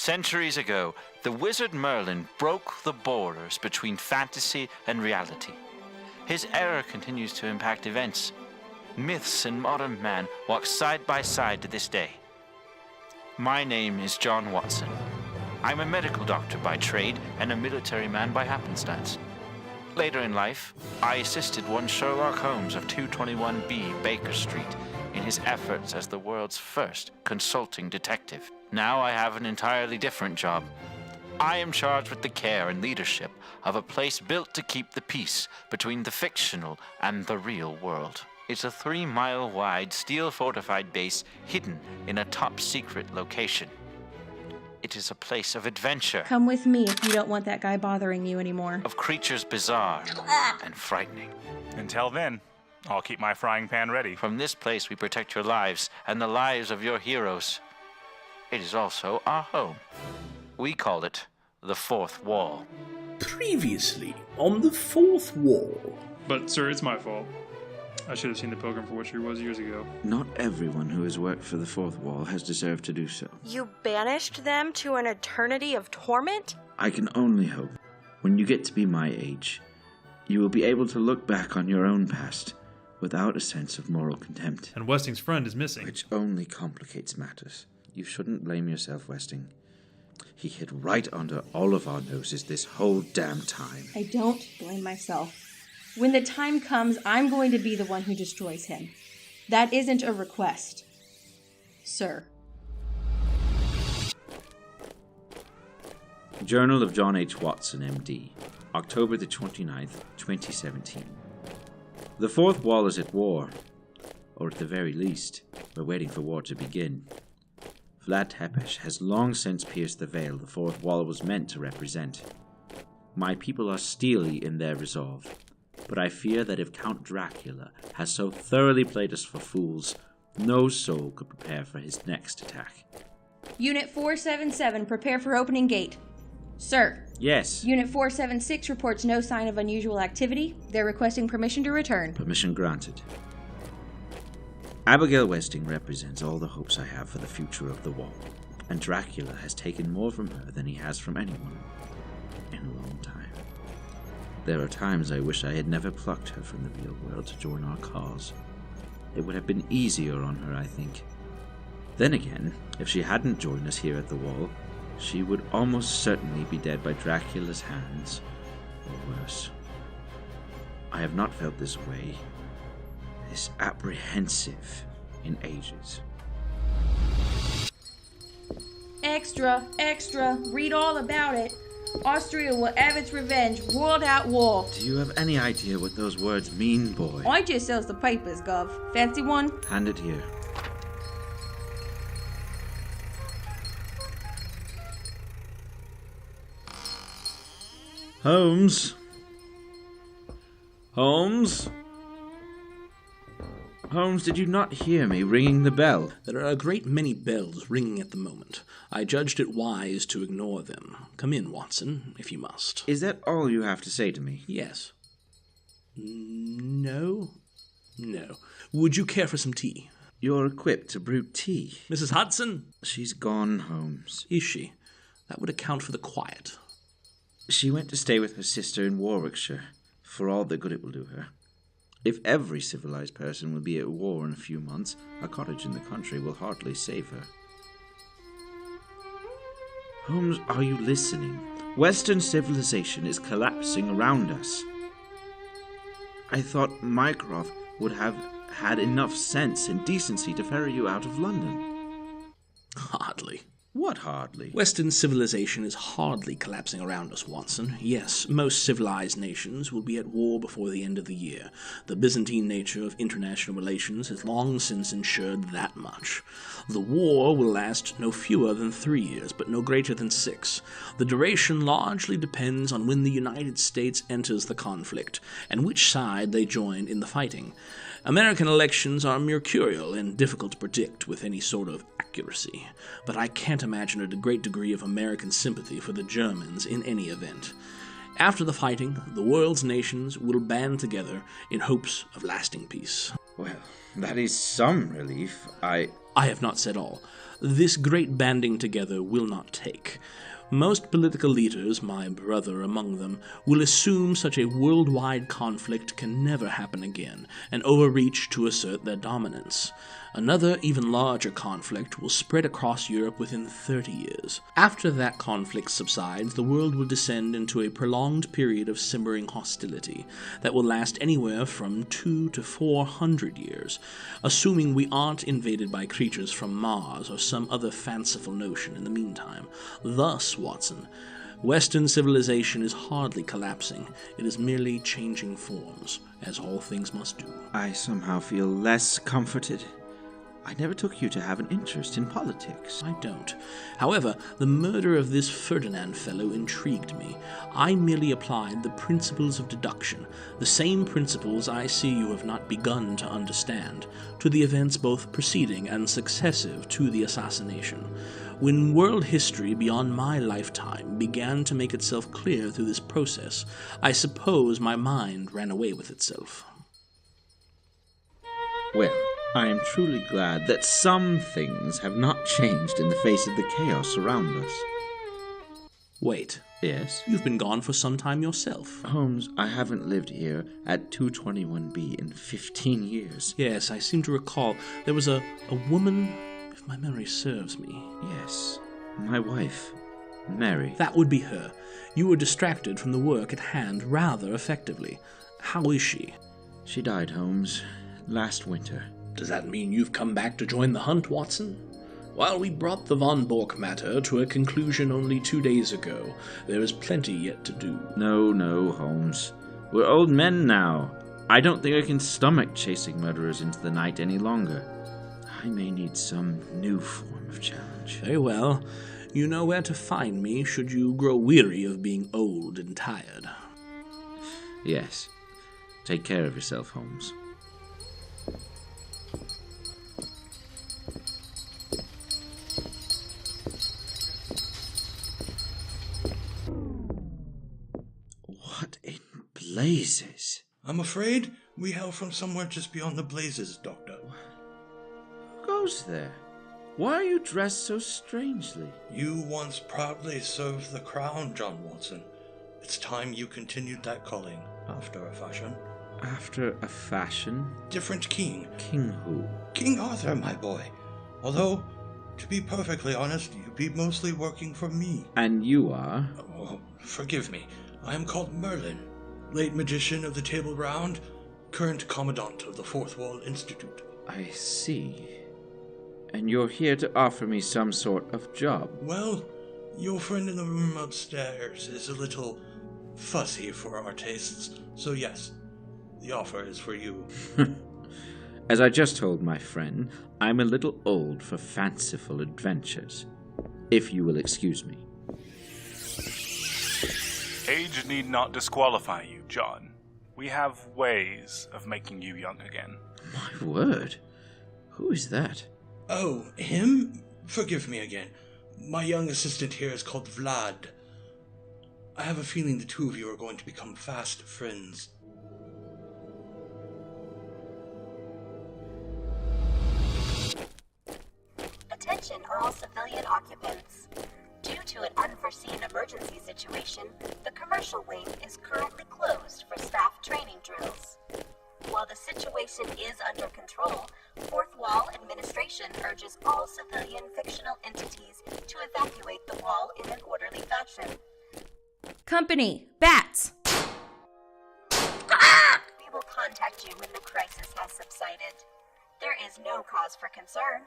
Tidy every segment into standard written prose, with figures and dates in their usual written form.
Centuries ago, the wizard Merlin broke the borders between fantasy and reality. His error continues to impact events. Myths and modern man walk side by side to this day. My name is John Watson. I'm a medical doctor by trade and a military man by happenstance. Later in life, I assisted one Sherlock Holmes of 221B Baker Street in his efforts as the world's first consulting detective. Now I have an entirely different job. I am charged with the care and leadership of a place built to keep the peace between the fictional and the real world. It's a 3-mile-wide, steel-fortified base hidden in a top-secret location. It is a place of adventure. Come with me if you don't want that guy bothering you anymore. Of creatures bizarre and frightening. Until then, I'll keep my frying pan ready. From this place we protect your lives and the lives of your heroes. It is also our home. We call it the Fourth Wall. Previously on the Fourth Wall. But, sir, it's my fault. I should have seen the Pilgrim for what she was years ago. Not everyone who has worked for the Fourth Wall has deserved to do so. You banished them to an eternity of torment? I can only hope, when you get to be my age, you will be able to look back on your own past without a sense of moral contempt. And Westing's friend is missing. Which only complicates matters. You shouldn't blame yourself, Westing. He hid right under all of our noses this whole damn time. I don't blame myself. When the time comes, I'm going to be the one who destroys him. That isn't a request, sir. Journal of John H. Watson, MD, October the 29th, 2017. The Fourth Wall is at war, or at the very least, we're waiting for war to begin. Vlad Tepes has long since pierced the veil the Fourth Wall was meant to represent. My people are steely in their resolve, but I fear that if Count Dracula has so thoroughly played us for fools, no soul could prepare for his next attack. Unit 477, prepare for opening gate. Sir. Yes. Unit 476 reports no sign of unusual activity. They're requesting permission to return. Permission granted. Abigail Westing represents all the hopes I have for the future of the wall, and Dracula has taken more from her than he has from anyone in a long time. There are times I wish I had never plucked her from the real world to join our cause. It would have been easier on her, I think. Then again, if she hadn't joined us here at the wall, she would almost certainly be dead by Dracula's hands, or worse. I have not felt this way, this apprehensive, in ages. Extra, extra, read all about it. Austria will have its revenge, world at war. Do you have any idea what those words mean, boy? I just sells the papers, Gov. Fancy one? Hand it here. Holmes? Holmes? Holmes, did you not hear me ringing the bell? There are a great many bells ringing at the moment. I judged it wise to ignore them. Come in, Watson, if you must. Is that all you have to say to me? Yes. No. Would you care for some tea? You're equipped to brew tea. Mrs. Hudson? She's gone, Holmes. Is she? That would account for the quiet. She went to stay with her sister in Warwickshire, for all the good it will do her. If every civilized person will be at war in a few months, a cottage in the country will hardly save her. Holmes, are you listening? Western civilization is collapsing around us. I thought Mycroft would have had enough sense and decency to ferry you out of London. Hardly. What hardly? Western civilization is hardly collapsing around us, Watson. Yes, most civilized nations will be at war before the end of the year. The Byzantine nature of international relations has long since ensured that much. The war will last no fewer than 3 years, but no greater than 6. The duration largely depends on when the United States enters the conflict, and which side they join in the fighting. American elections are mercurial and difficult to predict with any sort of accuracy, but I can't imagine a great degree of American sympathy for the Germans in any event. After the fighting, the world's nations will band together in hopes of lasting peace. Well, that is some relief. I have not said all. This great banding together will not take. Most political leaders, my brother among them, will assume such a worldwide conflict can never happen again, and overreach to assert their dominance. Another, even larger conflict will spread across Europe within 30 years. After that conflict subsides, the world will descend into a prolonged period of simmering hostility that will last anywhere from 200 to 400 years, assuming we aren't invaded by creatures from Mars or some other fanciful notion in the meantime. Thus, Watson, Western civilization is hardly collapsing. It is merely changing forms, as all things must do. I somehow feel less comforted. I never took you to have an interest in politics. I don't. However, the murder of this Ferdinand fellow intrigued me. I merely applied the principles of deduction, the same principles I see you have not begun to understand, to the events both preceding and successive to the assassination. When world history beyond my lifetime began to make itself clear through this process, I suppose my mind ran away with itself. Well, I am truly glad that some things have not changed in the face of the chaos around us. Wait. Yes? You've been gone for some time yourself. Holmes, I haven't lived here at 221B in 15 years. Yes, I seem to recall there was a woman, if my memory serves me. Yes, my wife, Mary. That would be her. You were distracted from the work at hand rather effectively. How is she? She died, Holmes, last winter. Does that mean you've come back to join the hunt, Watson? While we brought the Von Bork matter to a conclusion only 2 days ago, there is plenty yet to do. No, Holmes. We're old men now. I don't think I can stomach chasing murderers into the night any longer. I may need some new form of challenge. Very well. You know where to find me should you grow weary of being old and tired. Yes. Take care of yourself, Holmes. What in blazes? I'm afraid we hail from somewhere just beyond the blazes, Doctor. Who goes there? Why are you dressed so strangely? You once proudly served the crown, John Watson. It's time you continued that calling, after a fashion. After a fashion? Different king. King who? King Arthur, my boy. Although, to be perfectly honest, you'd be mostly working for me. And you are? Oh, forgive me. I am called Merlin, late magician of the Table Round, current commandant of the Fourth Wall Institute. I see. And you're here to offer me some sort of job. Well, your friend in the room upstairs is a little fussy for our tastes, so yes, the offer is for you. As I just told my friend, I'm a little old for fanciful adventures. If you will excuse me. Age need not disqualify you, John. We have ways of making you young again. My word. Who is that? Oh, him? Forgive me again. My young assistant here is called Vlad. I have a feeling the two of you are going to become fast friends. Attention all civilian occupants. Due to an unforeseen emergency situation, the commercial wing is currently closed for staff training drills. While the situation is under control, Fourth Wall Administration urges all civilian fictional entities to evacuate the wall in an orderly fashion. Company, bats! We will contact you when the crisis has subsided. There is no cause for concern.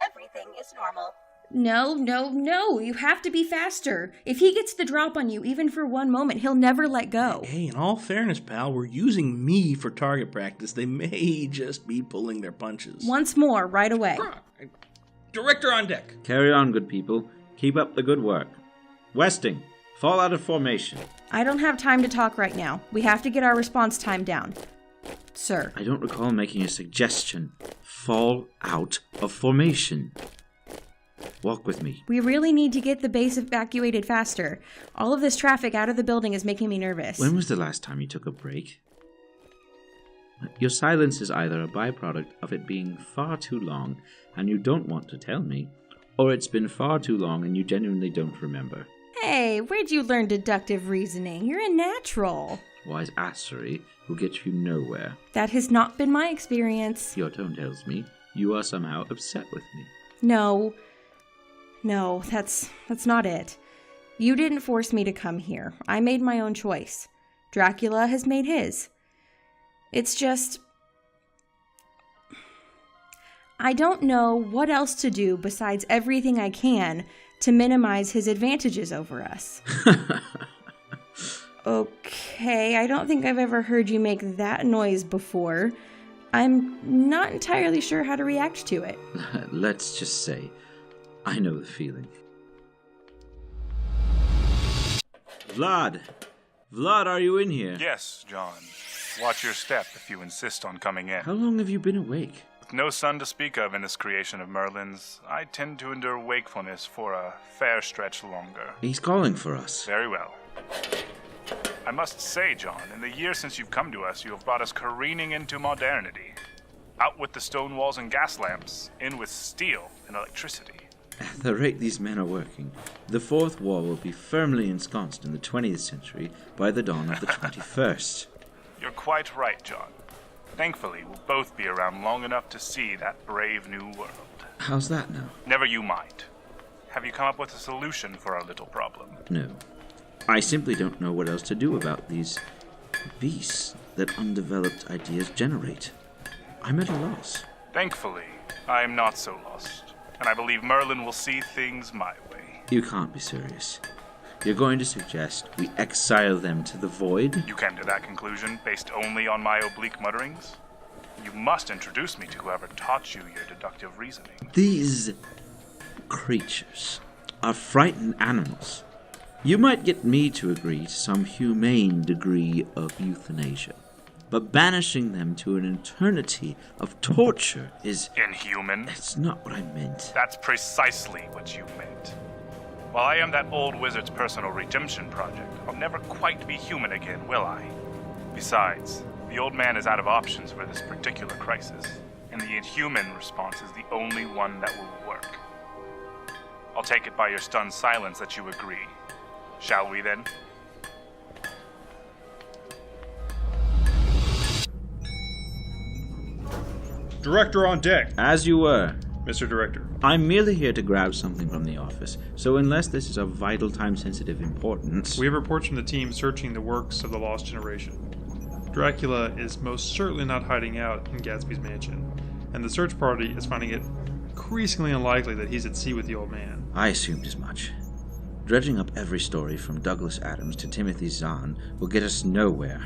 Everything is normal. No. You have to be faster. If he gets the drop on you, even for 1 moment, he'll never let go. Hey, in all fairness, pal, we're using me for target practice. They may just be pulling their punches. Once more, right away. Director on deck. Carry on, good people. Keep up the good work. Westing, fall out of formation. I don't have time to talk right now. We have to get our response time down. Sir. I don't recall making a suggestion. Fall out of formation. Walk with me. We really need to get the base evacuated faster. All of this traffic out of the building is making me nervous. When was the last time you took a break? Your silence is either a byproduct of it being far too long and you don't want to tell me, or it's been far too long and you genuinely don't remember. Hey, where'd you learn deductive reasoning? You're a natural. Wise assery will get you nowhere. That has not been my experience. Your tone tells me you are somehow upset with me. No, that's not it. You didn't force me to come here. I made my own choice. Dracula has made his. It's just... I don't know what else to do besides everything I can to minimize his advantages over us. Okay, I don't think I've ever heard you make that noise before. I'm not entirely sure how to react to it. Let's just say, I know the feeling. Vlad, are you in here? Yes, John. Watch your step if you insist on coming in. How long have you been awake? With no sun to speak of in this creation of Merlin's, I tend to endure wakefulness for a fair stretch longer. He's calling for us. Very well. I must say, John, in the years since you've come to us, you have brought us careening into modernity. Out with the stone walls and gas lamps, in with steel and electricity. At the rate these men are working, the fourth wall will be firmly ensconced in the 20th century by the dawn of the 21st. You're quite right, John. Thankfully, we'll both be around long enough to see that brave new world. How's that now? Never you mind. Have you come up with a solution for our little problem? No. I simply don't know what else to do about these beasts that undeveloped ideas generate. I'm at a loss. Thankfully, I am not so lost, and I believe Merlin will see things my way. You can't be serious. You're going to suggest we exile them to the void? You came to that conclusion based only on my oblique mutterings? You must introduce me to whoever taught you your deductive reasoning. These creatures are frightened animals. You might get me to agree to some humane degree of euthanasia, but banishing them to an eternity of torture is... Inhuman? That's not what I meant. That's precisely what you meant. While I am that old wizard's personal redemption project, I'll never quite be human again, will I? Besides, the old man is out of options for this particular crisis, and the inhuman response is the only one that will work. I'll take it by your stunned silence that you agree. Shall we, then? Director on deck. As you were. Mr. Director. I'm merely here to grab something from the office, so unless this is of vital time-sensitive importance... We have reports from the team searching the works of the Lost Generation. Dracula is most certainly not hiding out in Gatsby's mansion, and the search party is finding it increasingly unlikely that he's at sea with the old man. I assumed as much. Dredging up every story from Douglas Adams to Timothy Zahn will get us nowhere.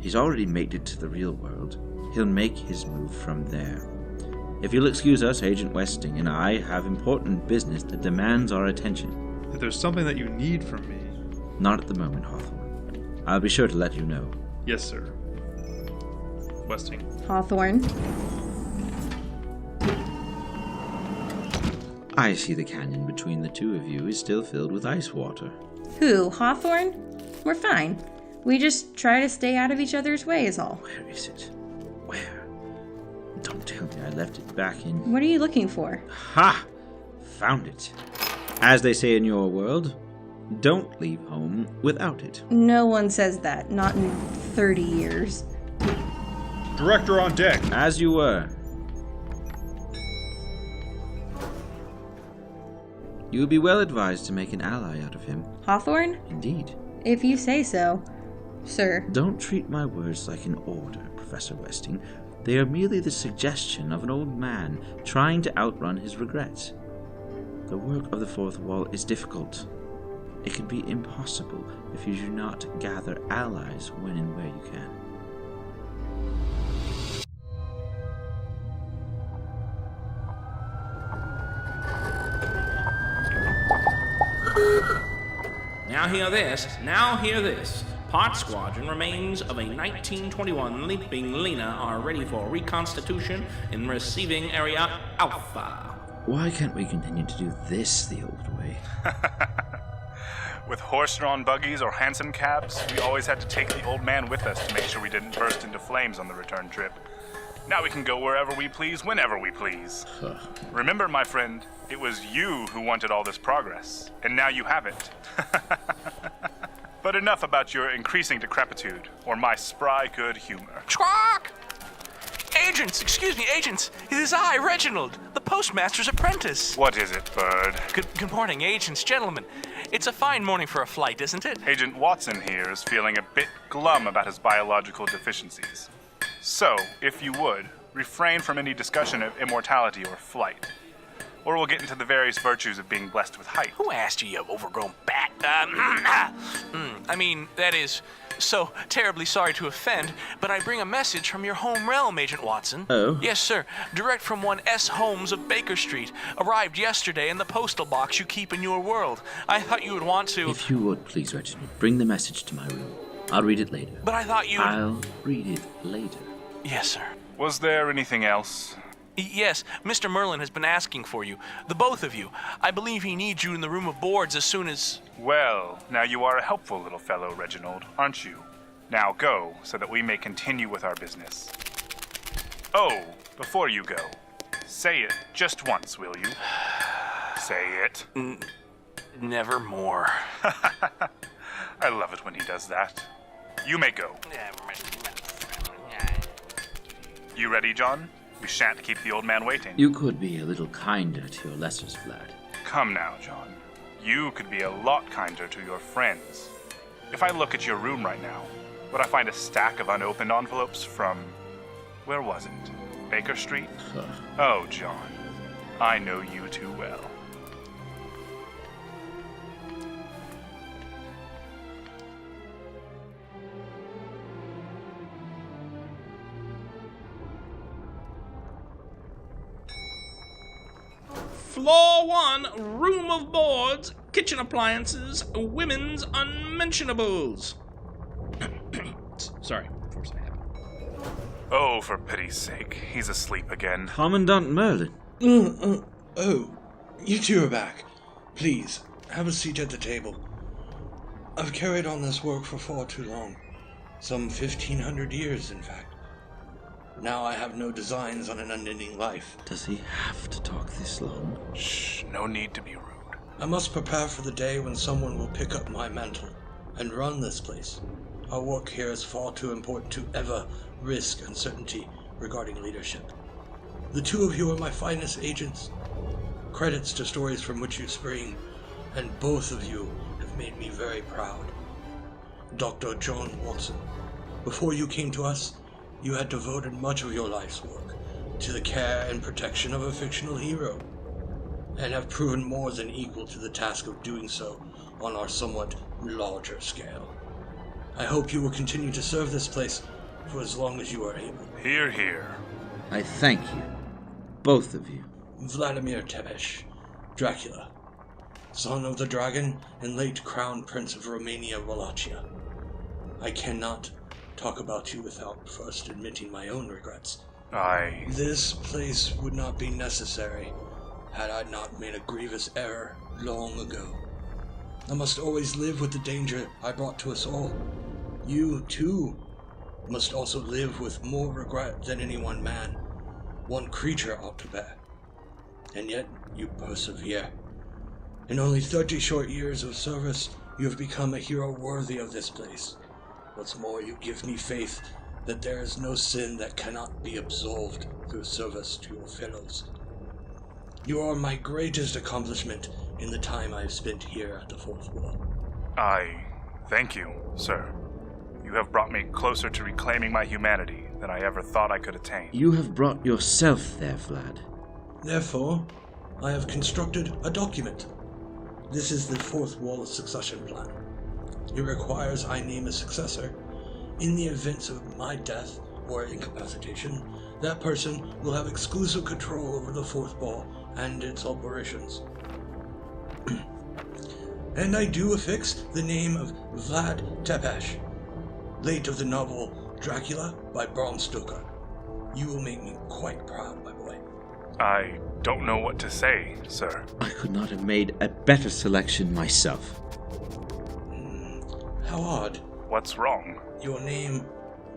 He's already made it to the real world. He'll make his move from there. If you'll excuse us, Agent Westing and I have important business that demands our attention. If there's something that you need from me... Not at the moment, Hawthorne. I'll be sure to let you know. Yes, sir. Westing. Hawthorne. I see the canyon between the two of you is still filled with ice water. Who, Hawthorne? We're fine. We just try to stay out of each other's way is all. Where is it? Where? Don't tell me I left it back in... What are you looking for? Ha! Found it. As they say in your world, don't leave home without it. No one says that. Not in 30 years. Director on deck. As you were. You would be well advised to make an ally out of him. Hawthorne? Indeed. If you say so, sir. Don't treat my words like an order, Professor Westing. They are merely the suggestion of an old man trying to outrun his regrets. The work of the fourth wall is difficult. It can be impossible if you do not gather allies when and where you can. Now hear this. Part Squadron remains of a 1921 Leaping Lena are ready for reconstitution in receiving area Alpha. Why can't we continue to do this the old way? With horse-drawn buggies or hansom cabs, we always had to take the old man with us to make sure we didn't burst into flames on the return trip. Now we can go wherever we please, whenever we please. Remember, my friend, it was you who wanted all this progress, and now you have it. But enough about your increasing decrepitude, or my spry good humor. Squawk! Agents, excuse me, agents. It is I, Reginald, the postmaster's apprentice. What is it, Bird? Good morning, agents, gentlemen. It's a fine morning for a flight, isn't it? Agent Watson here is feeling a bit glum about his biological deficiencies. So, if you would, refrain from any discussion of immortality or flight. Or we'll get into the various virtues of being blessed with height. Who asked you, you overgrown bat? That is, so terribly sorry to offend, but I bring a message from your home realm, Agent Watson. Oh? Yes, sir. Direct from one S. Holmes of Baker Street. Arrived yesterday in the postal box you keep in your world. I thought you would want to... If you would, please, Reginald, bring the message to my room. I'll read it later. But I thought you... I'll read it later. Yes, sir. Was there anything else? Yes, Mr. Merlin has been asking for you. The both of you. I believe he needs you in the room of boards as soon as... Well, now you are a helpful little fellow, Reginald, aren't you? Now go, so that we may continue with our business. Oh, before you go, say it just once, will you? Say it. Nevermore. I love it when he does that. You may go. You ready, John? We shan't keep the old man waiting. You could be a little kinder to your lessers, Vlad. Come now, John. You could be a lot kinder to your friends. If I look at your room right now, would I find a stack of unopened envelopes from... where was it? Baker Street? Oh, John. I know you too well. Floor 1, room of boards, kitchen appliances, women's unmentionables. Sorry, force I have. Oh, for pity's sake, he's asleep again. Commandant Merlin. Oh, you two are back. Please, have a seat at the table. I've carried on this work for far too long. Some 1,500 years, in fact. Now I have no designs on an unending life. Does he have to talk this long? Shh, no need to be rude. I must prepare for the day when someone will pick up my mantle and run this place. Our work here is far too important to ever risk uncertainty regarding leadership. The two of you are my finest agents. Credits to stories from which you spring, and both of you have made me very proud. Dr. John Watson, before you came to us, you had devoted much of your life's work to the care and protection of a fictional hero, and have proven more than equal to the task of doing so on our somewhat larger scale. I hope you will continue to serve this place for as long as you are able. Hear, hear. I thank you, both of you. Vladimir Tepesh, Dracula, son of the dragon and late crown prince of Romania Wallachia. I cannot talk about you without first admitting my own regrets. This place would not be necessary had I not made a grievous error long ago. I must always live with the danger I brought to us all. You, too, must also live with more regret than any one man, one creature ought to bear. And yet you persevere. In only 30 short years of service, you have become a hero worthy of this place. What's more, you give me faith that there is no sin that cannot be absolved through service to your fellows. You are my greatest accomplishment in the time I have spent here at the Fourth Wall. Thank you, sir. You have brought me closer to reclaiming my humanity than I ever thought I could attain. You have brought yourself there, Vlad. Therefore, I have constructed a document. This is the Fourth Wall succession plan. It requires I name a successor. In the event of my death or incapacitation, that person will have exclusive control over the Fourth Wall and its operations. And I do affix the name of Vlad Tepesh, late of the novel Dracula by Bram Stoker. You will make me quite proud, my boy. I don't know what to say, sir. I could not have made a better selection myself. How odd. What's wrong? Your name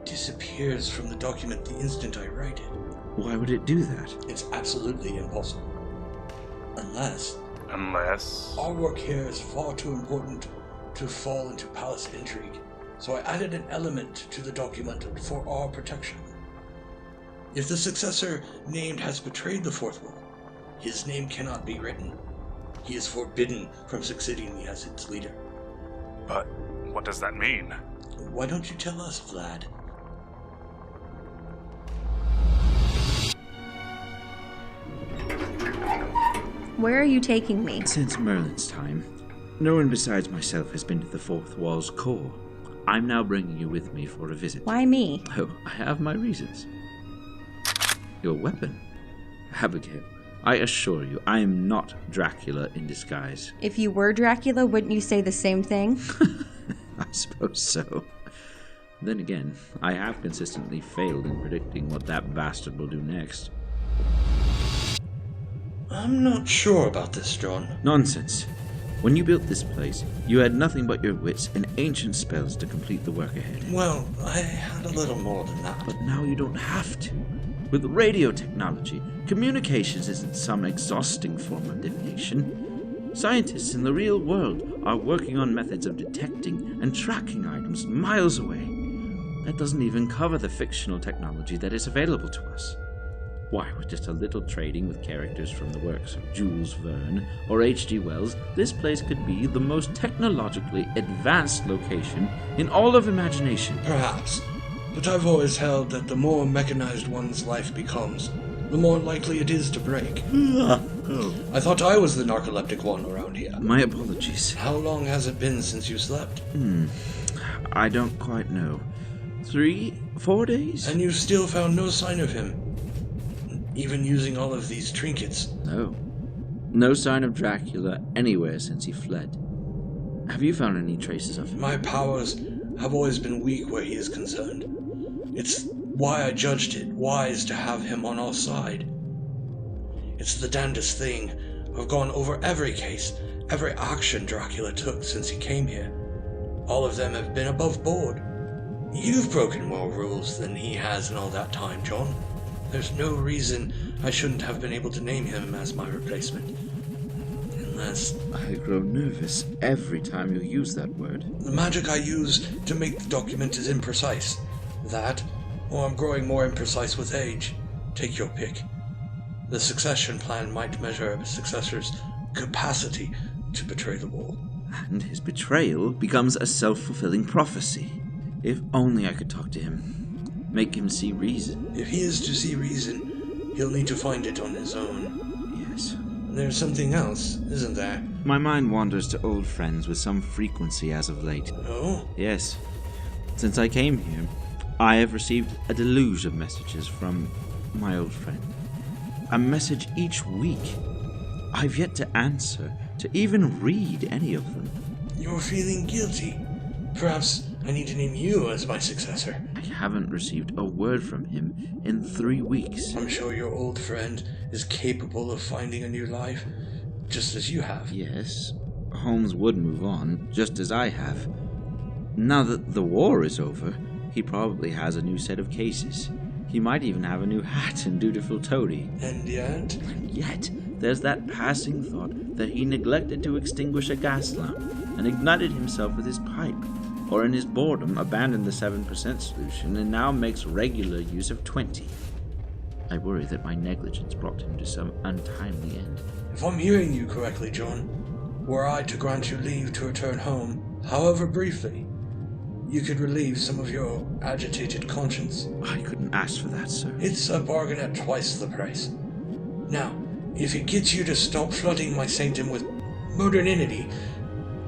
disappears from the document the instant I write it. Why would it do that? It's absolutely impossible. Unless our work here is far too important to fall into palace intrigue, so I added an element to the document for our protection. If the successor named has betrayed the Fourth Wall, his name cannot be written. He is forbidden from succeeding me as its leader. But what does that mean? Why don't you tell us, Vlad? Where are you taking me? Since Merlin's time, no one besides myself has been to the Fourth Wall's core. I'm now bringing you with me for a visit. Why me? Oh, I have my reasons. Your weapon. Abigail, I assure you, I am not Dracula in disguise. If you were Dracula, wouldn't you say the same thing? I suppose so. Then again, I have consistently failed in predicting what that bastard will do next. I'm not sure about this, John. Nonsense. When you built this place, you had nothing but your wits and ancient spells to complete the work ahead. Well, I had a little more than that. But now you don't have to. With radio technology, communications isn't some exhausting form of divination. Scientists in the real world are working on methods of detecting and tracking items miles away. That doesn't even cover the fictional technology that is available to us. Why, with just a little trading with characters from the works of Jules Verne or H.G. Wells, this place could be the most technologically advanced location in all of imagination. Perhaps. But I've always held that the more mechanized one's life becomes, the more likely it is to break. I thought I was the narcoleptic one around here. My apologies. How long has it been since you slept? I don't quite know. 3, 4 days? And you've still found no sign of him? Even using all of these trinkets? No. No sign of Dracula anywhere since he fled. Have you found any traces of him? My powers have always been weak where he is concerned. It's why I judged it wise to have him on our side. It's the damnedest thing. I've gone over every case, every action Dracula took since he came here. All of them have been above board. You've broken more rules than he has in all that time, John. There's no reason I shouldn't have been able to name him as my replacement. Unless... I grow nervous every time you use that word. The magic I use to make the document is imprecise. That, or I'm growing more imprecise with age. Take your pick. The succession plan might measure a successor's capacity to betray the wall. And his betrayal becomes a self-fulfilling prophecy. If only I could talk to him. Make him see reason. If he is to see reason, he'll need to find it on his own. Yes. There's something else, isn't there? My mind wanders to old friends with some frequency as of late. Oh? Yes. Since I came here, I have received a deluge of messages from my old friend. A message each week. I've yet to answer, to even read any of them. You're feeling guilty. Perhaps I need to name you as my successor. I haven't received a word from him in 3 weeks. I'm sure your old friend is capable of finding a new life, just as you have. Yes, Holmes would move on, just as I have. Now that the war is over, he probably has a new set of cases. He might even have a new hat and dutiful toady. And yet, there's that passing thought that he neglected to extinguish a gas lamp and ignited himself with his pipe, or in his boredom abandoned the 7% solution and now makes regular use of 20. I worry that my negligence brought him to some untimely end. If I'm hearing you correctly, John, were I to grant you leave to return home, however briefly, you could relieve some of your agitated conscience. I couldn't ask for that, sir. It's a bargain at twice the price. Now, if it gets you to stop flooding my sanctum with modernity,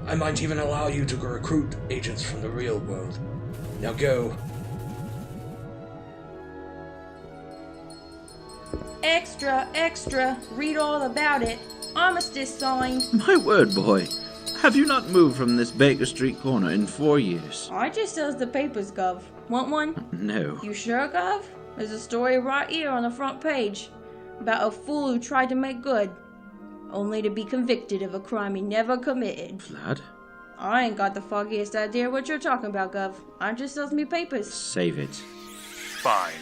I might even allow you to recruit agents from the real world. Now go. Extra, extra, read all about it. Armistice sign. My word, boy. Have you not moved from this Baker Street corner in 4 years? I just sells the papers, Gov. Want one? No. You sure, Gov? There's a story right here on the front page about a fool who tried to make good, only to be convicted of a crime he never committed. Vlad? I ain't got the foggiest idea what you're talking about, Gov. I just sells me papers. Save it. Fine.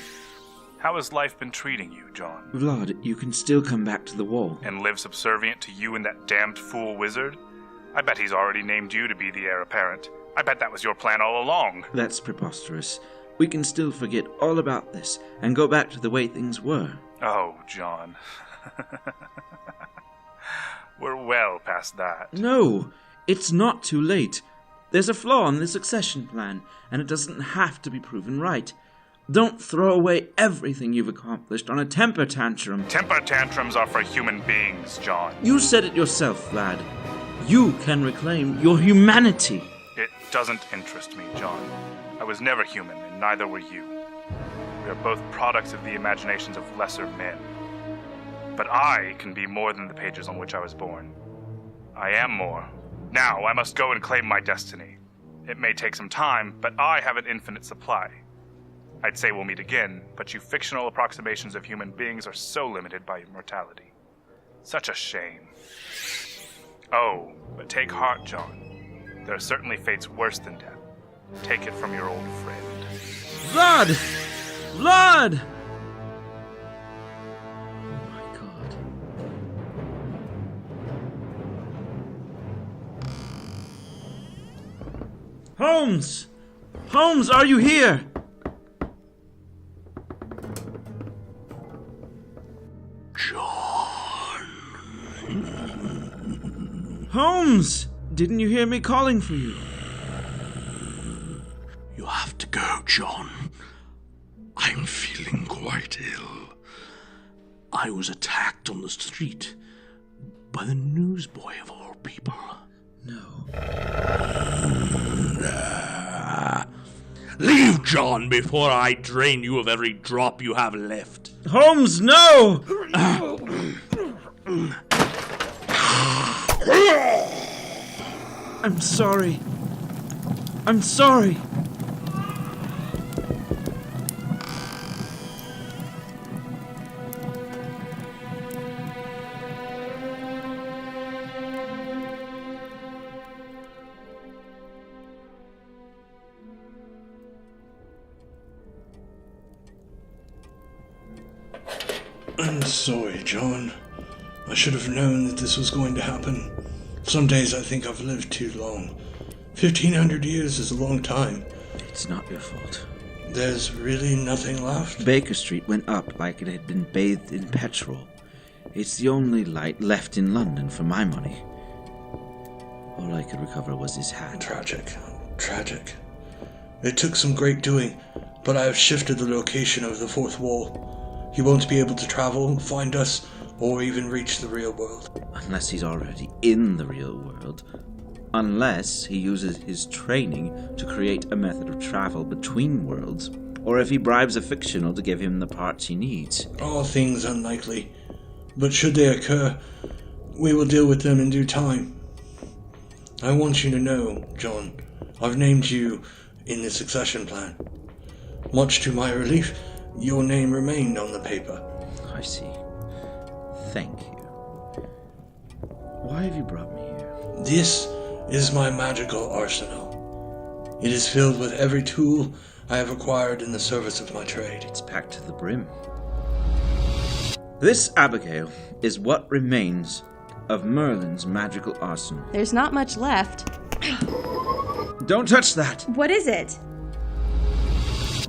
How has life been treating you, John? Vlad, you can still come back to the wall. And live subservient to you and that damned fool wizard? I bet he's already named you to be the heir apparent. I bet that was your plan all along. That's preposterous. We can still forget all about this and go back to the way things were. Oh, John. We're well past that. No, it's not too late. There's a flaw in the succession plan, and it doesn't have to be proven right. Don't throw away everything you've accomplished on a temper tantrum. Temper tantrums are for human beings, John. You said it yourself, lad. You can reclaim your humanity. It doesn't interest me, John. I was never human, and neither were you. We are both products of the imaginations of lesser men. But I can be more than the pages on which I was born. I am more. Now I must go and claim my destiny. It may take some time, but I have an infinite supply. I'd say we'll meet again, but you fictional approximations of human beings are so limited by your mortality. Such a shame. Oh, but take heart, John. There are certainly fates worse than death. Take it from your old friend. Vlad! Vlad! Oh my god. Holmes! Holmes, are you here? John. Holmes! Didn't you hear me calling for you? You have to go, John. I'm feeling quite ill. I was attacked on the street by the newsboy of all people. No. Leave, John, before I drain you of every drop you have left. Holmes, no! I'm sorry. I'm sorry. I'm sorry, John. I should have known that this was going to happen. Some days I think I've lived too long. 1,500 years is a long time. It's not your fault. There's really nothing left? Baker Street went up like it had been bathed in petrol. It's the only light left in London for my money. All I could recover was his hat. Tragic. Tragic. It took some great doing, but I have shifted the location of the fourth wall. He won't be able to travel, find us, or even reach the real world. Unless he's already in the real world. Unless he uses his training to create a method of travel between worlds, or if he bribes a fictional to give him the parts he needs. All things unlikely, but should they occur, we will deal with them in due time. I want you to know, John, I've named you in the succession plan. Much to my relief, your name remained on the paper. I see. Thank you. Why have you brought me here? This is my magical arsenal. It is filled with every tool I have acquired in the service of my trade. It's packed to the brim. This, Abigail, is what remains of Merlin's magical arsenal. There's not much left. Don't touch that! What is it?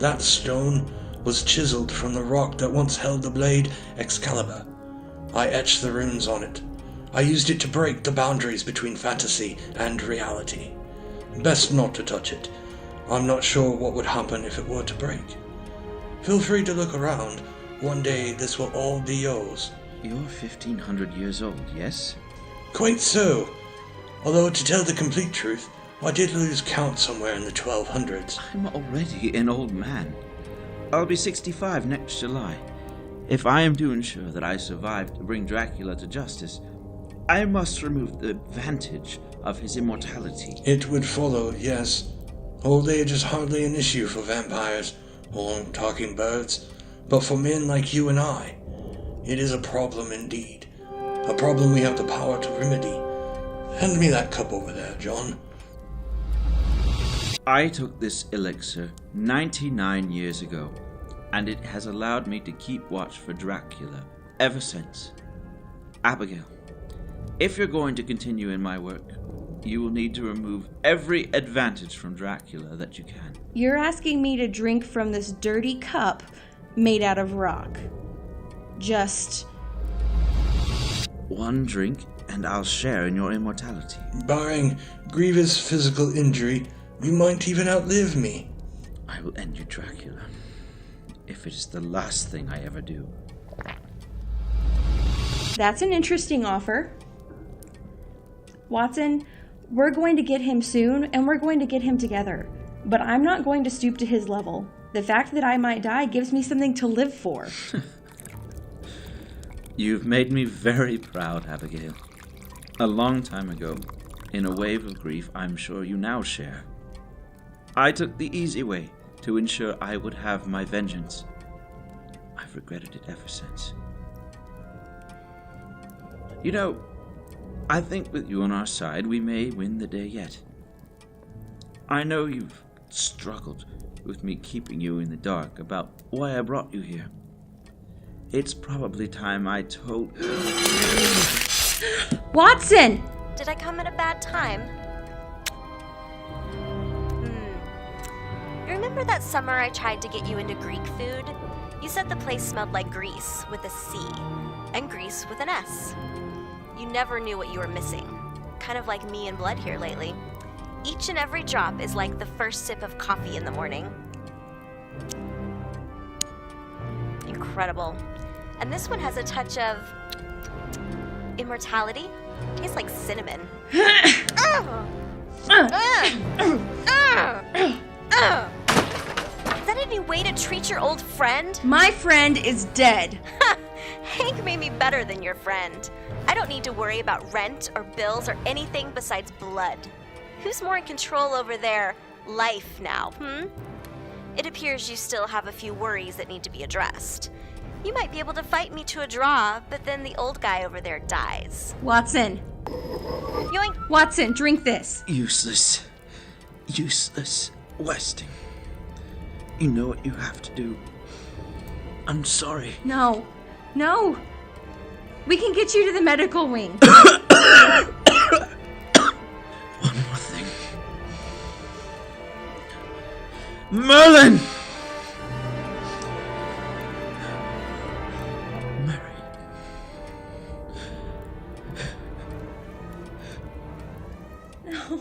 That stone was chiseled from the rock that once held the blade Excalibur. I etched the runes on it. I used it to break the boundaries between fantasy and reality. Best not to touch it. I'm not sure what would happen if it were to break. Feel free to look around. One day this will all be yours. You're 1,500 years old, yes? Quite so. Although, to tell the complete truth, I did lose count somewhere in the 1200s. I'm already an old man. I'll be 65 next July. If I am to ensure that I survive to bring Dracula to justice, I must remove the advantage of his immortality. It would follow, yes. Old age is hardly an issue for vampires or talking birds, but for men like you and I, it is a problem indeed. A problem we have the power to remedy. Hand me that cup over there, John. I took this elixir 99 years ago, and it has allowed me to keep watch for Dracula ever since. Abigail, if you're going to continue in my work, you will need to remove every advantage from Dracula that you can. You're asking me to drink from this dirty cup made out of rock. Just one drink, and I'll share in your immortality. Barring grievous physical injury, you might even outlive me. I will end you, Dracula, if it is the last thing I ever do. That's an interesting offer. Watson, we're going to get him soon, and we're going to get him together. But I'm not going to stoop to his level. The fact that I might die gives me something to live for. You've made me very proud, Abigail. A long time ago, in a wave of grief I'm sure you now share, I took the easy way to ensure I would have my vengeance. I've regretted it ever since. You know, I think with you on our side, we may win the day yet. I know you've struggled with me keeping you in the dark about why I brought you here. It's probably time I told... Watson! Did I come at a bad time? You remember that summer I tried to get you into Greek food? You said the place smelled like Greece with a C, and Greece with an S. You never knew what you were missing. Kind of like me and Blood here lately. Each and every drop is like the first sip of coffee in the morning. Incredible. And this one has a touch of immortality. Tastes like cinnamon. Is that any way to treat your old friend? My friend is dead. Hank made me better than your friend. I don't need to worry about rent or bills or anything besides blood. Who's more in control over their life now, It appears you still have a few worries that need to be addressed. You might be able to fight me to a draw, but then the old guy over there dies. Watson. Yoink! Watson, drink this. Useless. Useless. Westing. You know what you have to do. I'm sorry. No. No. We can get you to the medical wing. One more thing. Merlin! Mary. No.